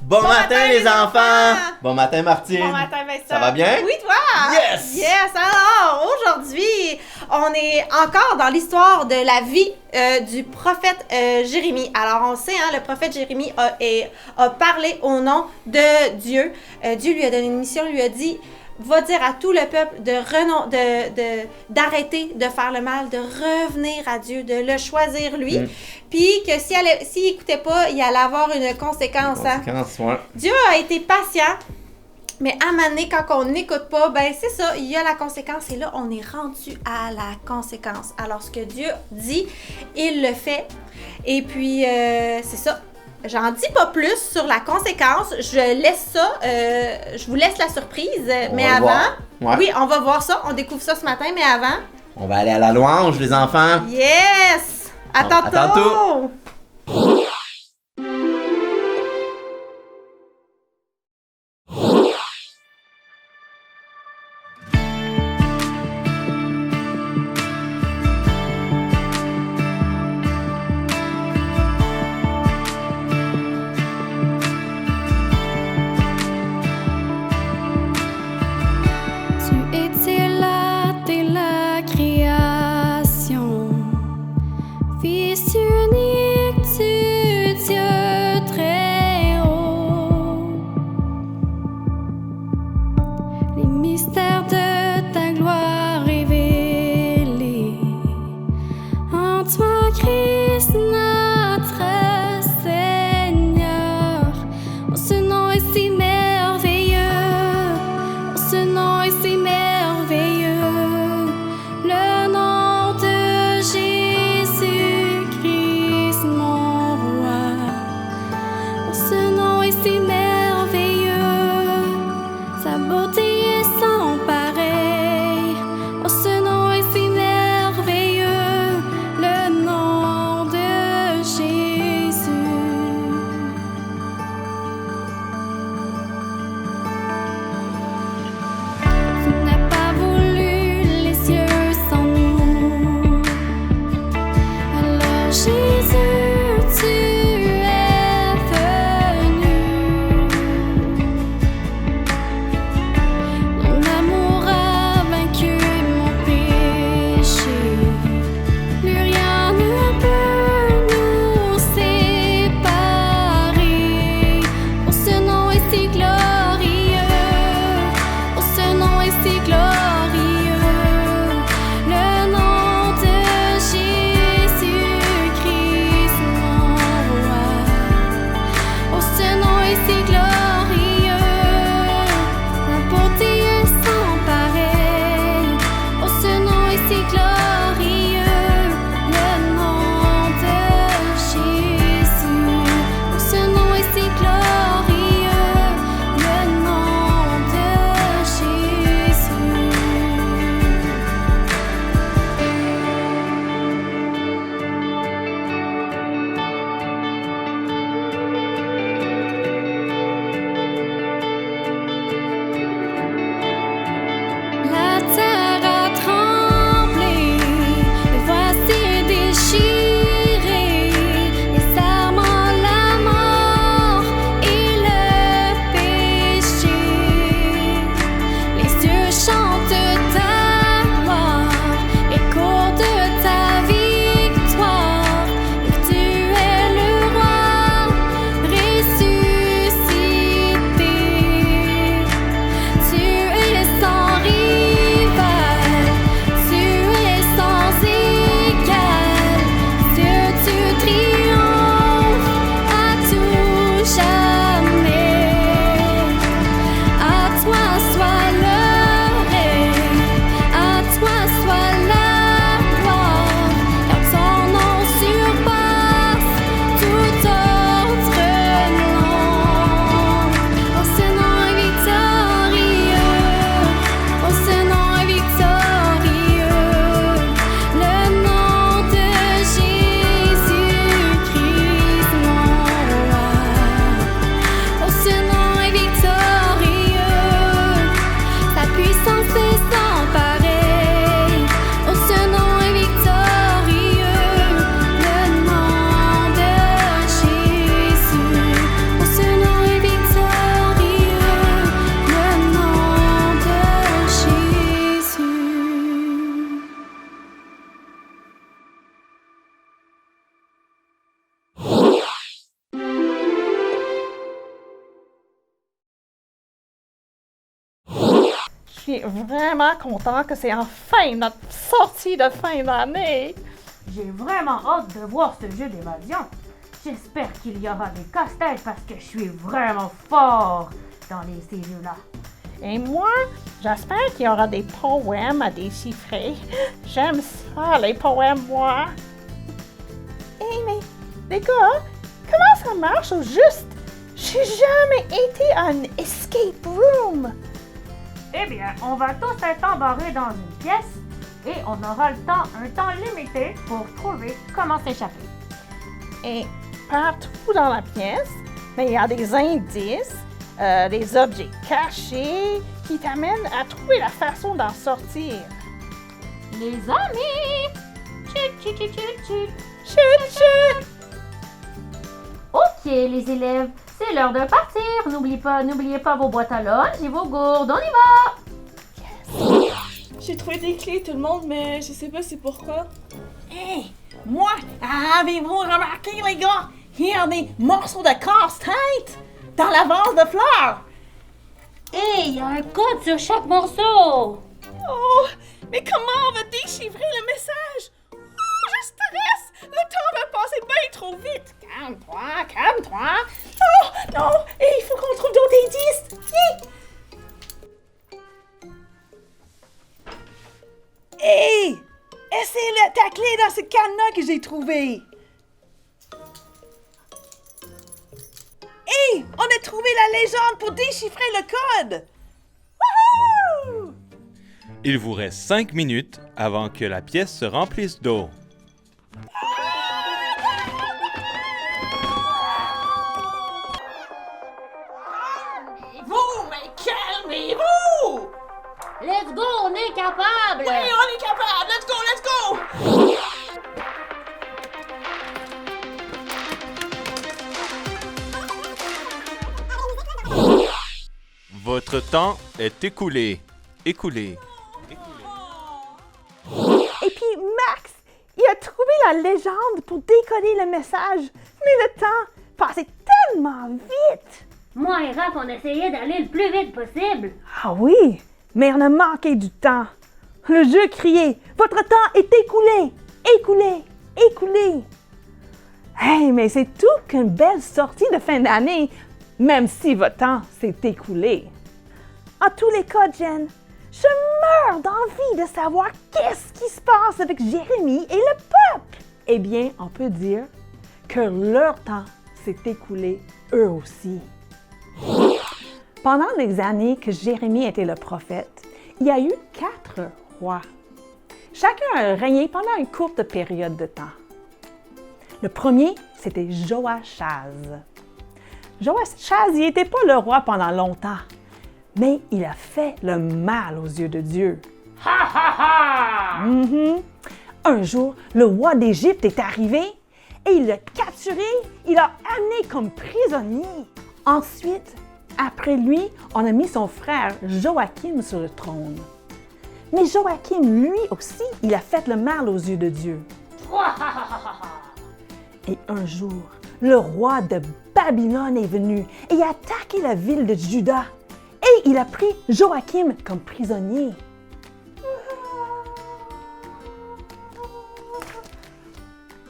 Bon matin les enfants! Bon matin Martine! Bon matin Vincent! Ça va bien? Oui, toi! Yes! Yes! Alors, aujourd'hui, on est encore dans l'histoire de la vie du prophète Jérémie. Alors, on sait, le prophète Jérémie a parlé au nom de Dieu. Dieu lui a donné une mission, lui a dit... va dire à tout le peuple d'arrêter de faire le mal, de revenir à Dieu, de le choisir lui. Puis que s'il n'écoutait pas, il allait avoir une conséquence. Ouais. Dit a été patient, mais à un moment donné, quand on n'écoute pas, ben c'est ça, il y a la conséquence. Et là, on est rendu à la conséquence. Alors, ce que Dieu dit, il le fait. Et puis, c'est ça. J'en dis pas plus sur la conséquence. Je vous laisse la surprise. Mais avant, oui, on va voir ça. On découvre ça ce matin, mais avant... on va aller à la louange, les enfants. Yes! À tantôt! À tantôt! Fils unique suis vraiment content que c'est enfin notre sortie de fin d'année. J'ai vraiment hâte de voir ce jeu d'évasion. J'espère qu'il y aura des casse-têtes parce que je suis vraiment fort dans ces jeux-là. Et moi, j'espère qu'il y aura des poèmes à déchiffrer. J'aime ça, les poèmes, moi. Hey, mais les gars, comment ça marche au juste? J'ai jamais été à un escape room. Eh bien, on va tous être embarrés dans une pièce et on aura un temps limité pour trouver comment s'échapper. Et partout dans la pièce, mais il y a des indices, des objets cachés qui t'amènent à trouver la façon d'en sortir. Les amis! Chut, chut, chut, chut, chut. Chut, chut! Ok, les élèves, c'est l'heure de partir. N'oubliez pas vos boîtes à lunch et vos gourdes. On y va! J'ai trouvé des clés, tout le monde, mais je sais pas c'est pourquoi. Hey, moi, avez-vous remarqué, les gars? Il y a des morceaux de casse-tête dans la vase de fleurs. Hey, il y a un code sur chaque morceau! Oh, mais comment on va déchiffrer le message? Oh, je stresse! Le temps va passer bien trop vite! Calme-toi, calme-toi. Oh, non, il faut qu'on trouve d'autres indices. Hey! Essaye ta clé dans ce cadenas que j'ai trouvé. Hey! On a trouvé la légende pour déchiffrer le code! Wouhou! Il vous reste 5 minutes avant que la pièce se remplisse d'eau. Vous, mais calmez-vous! Let's go, on est capable! Oui, on est capable! Let's go, let's go! Votre temps est écoulé. Écoulé. Et puis Max, il a trouvé la légende pour décoder le message. Mais le temps passait tellement vite. Moi et Raph, on essayait d'aller le plus vite possible. Ah oui, mais on a manqué du temps. Le jeu criait « Votre temps est écoulé! Écoulé! Écoulé! » Hey, mais c'est tout qu'une belle sortie de fin d'année, même si votre temps s'est écoulé. En tous les cas, Jen, je meurs d'envie de savoir qu'est-ce qui se passe avec Jérémie et le peuple. Eh bien, on peut dire que leur temps s'est écoulé eux aussi. Pendant les années que Jérémie était le prophète, il y a eu 4 rois. Chacun a régné pendant une courte période de temps. Le premier, c'était Joachaz. Joachaz, il n'était pas le roi pendant longtemps, mais il a fait le mal aux yeux de Dieu. Ha ha ha! Un jour, le roi d'Égypte est arrivé et il l'a capturé, il l'a amené comme prisonnier. Ensuite, après lui, on a mis son frère Joachim sur le trône. Mais Joachim, lui aussi, il a fait le mal aux yeux de Dieu. Et un jour, le roi de Babylone est venu et a attaqué la ville de Juda. Et il a pris Joachim comme prisonnier.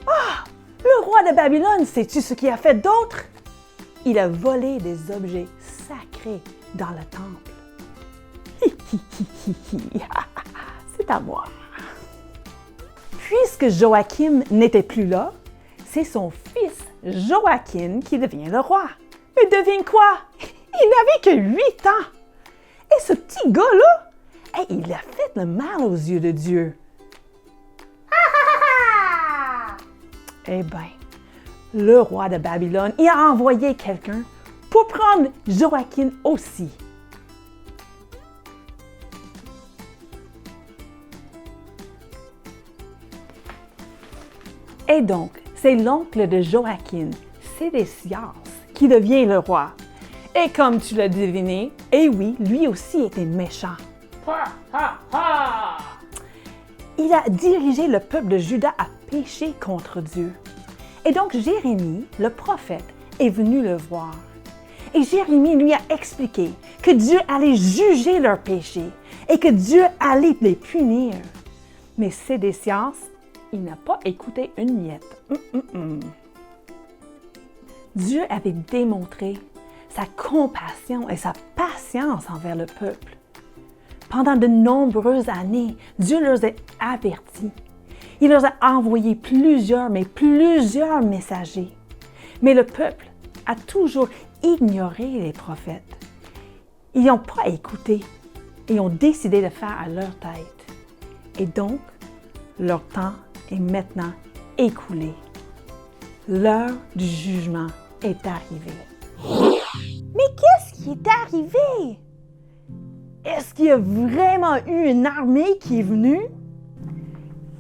Ah! Le roi de Babylone, sais-tu ce qu'il a fait d'autre? Il a volé des objets sacrés dans le temple. C'est à moi. Puisque Joachim n'était plus là, c'est son fils Joachim qui devient le roi. Mais devine quoi? Il n'avait que 8 ans. Et ce petit gars-là, il a fait le mal aux yeux de Dieu. Eh bien, le roi de Babylone, il a envoyé quelqu'un pour prendre Joachim aussi. Et donc, c'est l'oncle de Joachim, Sédécias, qui devient le roi. Et comme tu l'as deviné, eh oui, lui aussi était méchant. Il a dirigé le peuple de Juda à pécher contre Dieu. Et donc Jérémie, le prophète, est venu le voir. Et Jérémie lui a expliqué que Dieu allait juger leurs péchés et que Dieu allait les punir. Mais Sédécias, il n'a pas écouté une miette. Dieu avait démontré sa compassion et sa patience envers le peuple. Pendant de nombreuses années, Dieu leur a avertis. Il leur a envoyé plusieurs messagers. Mais le peuple a toujours ignoré les prophètes. Ils n'ont pas écouté et ont décidé de faire à leur tête. Et donc, leur temps est maintenant écoulé. L'heure du jugement est arrivée. Mais qu'est-ce qui est arrivé? Est-ce qu'il y a vraiment eu une armée qui est venue?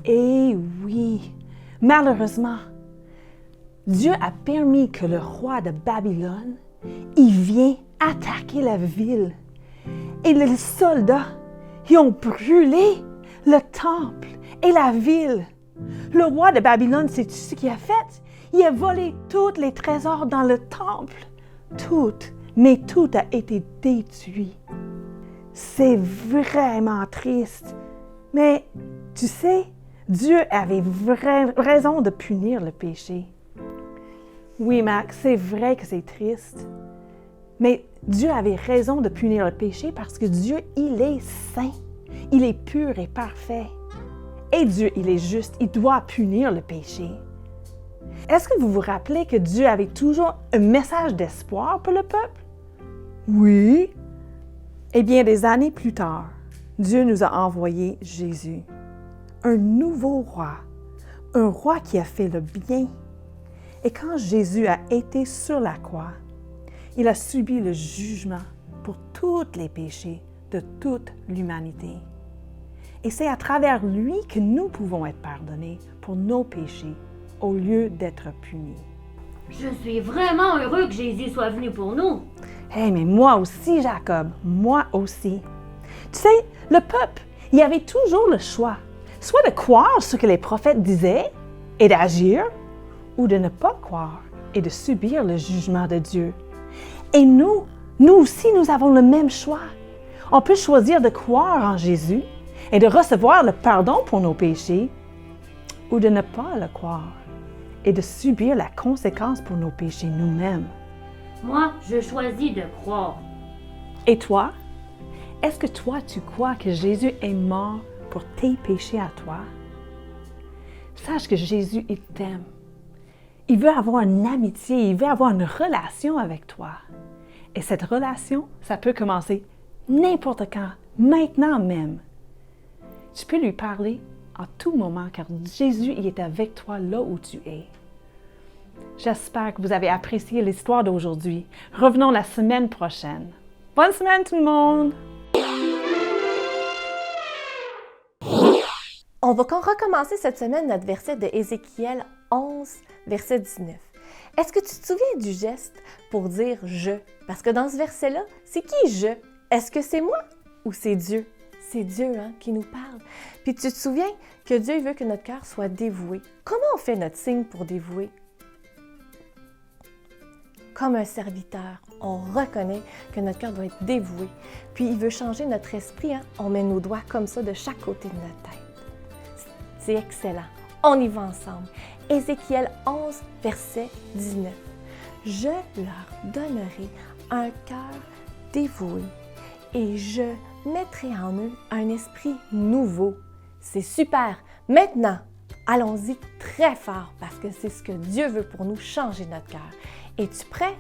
Eh oui, malheureusement, Dieu a permis que le roi de Babylone, il vienne attaquer la ville. Et les soldats, ils ont brûlé le temple et la ville. Le roi de Babylone, sais-tu ce qu'il a fait? Il a volé tous les trésors dans le temple. Tout a été détruit. C'est vraiment triste. Mais tu sais, Dieu avait raison de punir le péché. Oui, Max, c'est vrai que c'est triste. Mais Dieu avait raison de punir le péché parce que Dieu, il est saint. Il est pur et parfait. Et Dieu, il est juste. Il doit punir le péché. Est-ce que vous vous rappelez que Dieu avait toujours un message d'espoir pour le peuple? Oui. Eh bien, des années plus tard, Dieu nous a envoyé Jésus, un nouveau roi, un roi qui a fait le bien. Et quand Jésus a été sur la croix, il a subi le jugement pour tous les péchés de toute l'humanité. Et c'est à travers lui que nous pouvons être pardonnés pour nos péchés au lieu d'être punis. Je suis vraiment heureux que Jésus soit venu pour nous. Hey, mais moi aussi, Jacob, moi aussi. Tu sais, le peuple, il avait toujours le choix, soit de croire ce que les prophètes disaient et d'agir, ou de ne pas croire et de subir le jugement de Dieu. Et nous aussi, nous avons le même choix. On peut choisir de croire en Jésus et de recevoir le pardon pour nos péchés, ou de ne pas le croire et de subir la conséquence pour nos péchés nous-mêmes. Moi, je choisis de croire. Et toi? Est-ce que toi, tu crois que Jésus est mort pour tes péchés à toi? Sache que Jésus, il t'aime. Il veut avoir une amitié, il veut avoir une relation avec toi. Et cette relation, ça peut commencer n'importe quand, maintenant même. Tu peux lui parler en tout moment, car Jésus, il est avec toi là où tu es. J'espère que vous avez apprécié l'histoire d'aujourd'hui. Revenons la semaine prochaine. Bonne semaine tout le monde! On va recommencer cette semaine notre verset de Ézéchiel 11, verset 19. Est-ce que tu te souviens du geste pour dire « je » Parce que dans ce verset-là, c'est qui « je » Est-ce que c'est moi ou c'est Dieu? C'est Dieu qui nous parle. Puis tu te souviens que Dieu veut que notre cœur soit dévoué. Comment on fait notre signe pour dévouer? Comme un serviteur, on reconnaît que notre cœur doit être dévoué. Puis il veut changer notre esprit. On met nos doigts comme ça de chaque côté de notre tête. C'est excellent. On y va ensemble. Ézéchiel 11, verset 19. « Je leur donnerai un cœur dévoué et je mettrai en eux un esprit nouveau. » C'est super! Maintenant, allons-y très fort parce que c'est ce que Dieu veut pour nous, changer notre cœur. Es-tu prêt?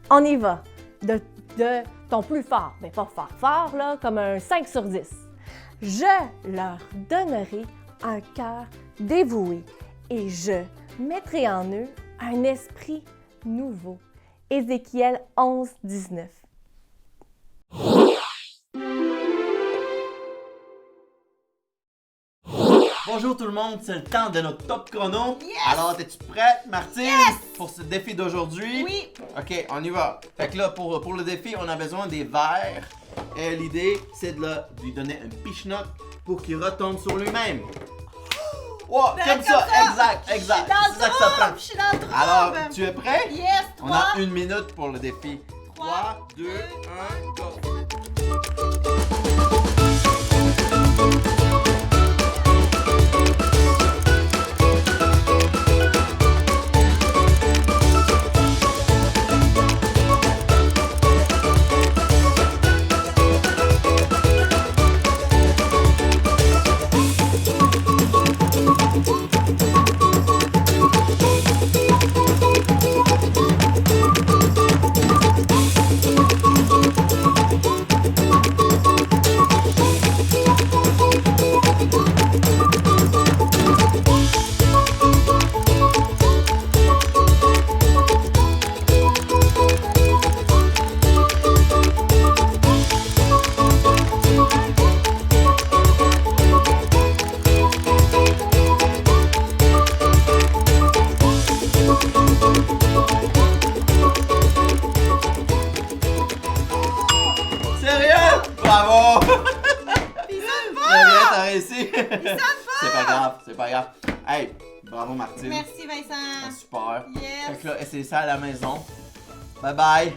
On y va! De ton plus fort, mais pas fort, là, comme un 5 sur 10. « Je leur donnerai un cœur dévoué et je mettrai en eux un esprit nouveau. » Ézéchiel 11, 19. Bonjour tout le monde, c'est le temps de notre top chrono. Yes! Alors, es-tu prête, Martine? Yes! Pour ce défi d'aujourd'hui? Oui! Ok, on y va. Fait que là, pour le défi, on a besoin des verres. Et l'idée, c'est de lui donner un piche-noc pour qu'il retombe sur lui-même. Wow, comme ça, exact. C'est ça que ça prend. Je suis dans le trouble! Alors, tu es prêt? Yes, 3, On a 1 minute pour le défi. 3, 2, 1, go! C'est pas grave, c'est pas grave. Hey, bravo Martine. Merci Vincent. C'est super. Yes. Fait que là, essayez ça à la maison. Bye bye.